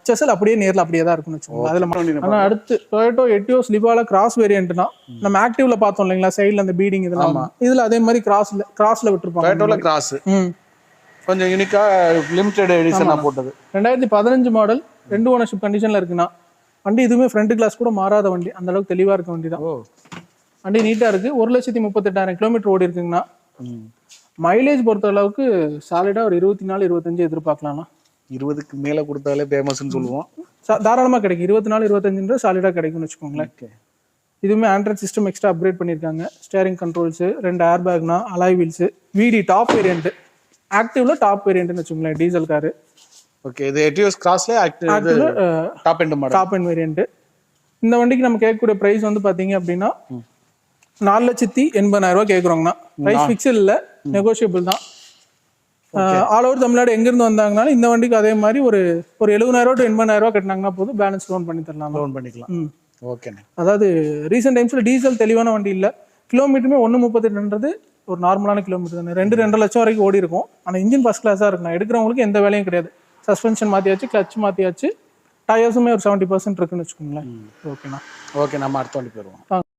HSL அப்படியே நேரில் அப்படியே தான் இருக்குன்னு வச்சுக்கோங்க. அதில் ஆனால் அடுத்து டொயோட்டோ எட்டியோஸ் லிவால கிராஸ் வேரியன்ட்னா நம்ம ஆக்டிவ்ல பார்த்தோம் இல்லைங்களா, சைடில் அந்த பீடிங் இதெல்லாம் இதில் அதே மாதிரி கிராஸ்ல விட்டுருப்பாங்க. டொயோட்டோல கிராஸ் கொஞ்சம் யூனிக்கா லிமிடெட் எடிஷனாக போட்டது. 2015 மாடல், 2 ஓனர்ஷிப் கண்டிஷனில் இருக்குண்ணா. வண்டி இதுவுமே ஃப்ரண்ட் கிளாஸ் கூட மாறாத வண்டி, அந்த அளவுக்கு தெளிவாக இருக்க வண்டி தான். வண்டி நீட்டாக இருக்குது. 1,38,000 கிலோமீட்டர் ஓடி இருக்குங்கண்ணா. மைலேஜ் பொறுத்த அளவுக்கு சாலிடாக ஒரு 24-25 எதிர்பார்க்கலாம்ண்ணா. 20க்கு மேலே கொடுத்தாலே ஃபேமஸ்ன்னு சொல்லுவோம். தாராளமாக கிடைக்கும். 24-25 சாலிடாக கிடைக்கும்னு வச்சுக்கோங்களேன். இதுவுமே ஆண்ட்ராய்ட் சிஸ்டம் எக்ஸ்ட்ரா அப்கிரேட் பண்ணியிருக்காங்க. ஸ்டேரிங் கண்ட்ரோல்ஸு, 2 ஏர் பேக்னா, alloy wheels, VD top variant, ஆக்டிவ்ல டாப் வேரியன்ட்னு வச்சுக்கோங்களேன், டீசல் காரு. ஓகே, இது எட்டியோஸ் கிராஸ்ல active top end model, top end variant. இந்த வண்டிக்கு நம்ம கேட்கக்கூடிய பிரைஸ் வந்து பாத்தீங்க அப்படின்னா 4,80,000 கேட்குறோங்கண்ணா. பிரைஸ் ஃபிக்ஸட் இல்லை, நெகோஷியபிள் தான். ஆல் ஓவர் தமிழ்நாடு எங்கிருந்து வந்தாங்கனாலும் இந்த வண்டிக்கு அதே மாதிரி ஒரு 70,000 to 80,000 கட்டினாங்கன்னா போதும், பேலன்ஸ் லோன் பண்ணி தரலாம். லோன் பண்ணிக்கலாம். ஓகேண்ணே. அதாவது ரீசெண்ட் டைம்ஸ்ல டீசல் தெளிவான வண்டி இல்லை. கிலோமீட்டருமே 1.38 ஒரு நார்மலான கிலோமீட்டர் தானே. 2-2.5 லட்சம் வரைக்கும் ஓடி இருக்கும். ஆனால் இன்ஜின் ஃபர்ஸ்ட் கிளாஸாக இருக்கும். எடுக்கிறவங்களுக்கு எந்த வேலையும் கிடையாது. சஸ்பென்ஷன் மாற்றியாச்சு, கிளச் மாற்றியாச்சு, டயர்ஸுமே ஒரு 70% இருக்குன்னு வச்சுக்கோங்களேன். ஓகேண்ணா. ஓகே, நம்ம அடுத்த வண்டி போயிடுவோம்.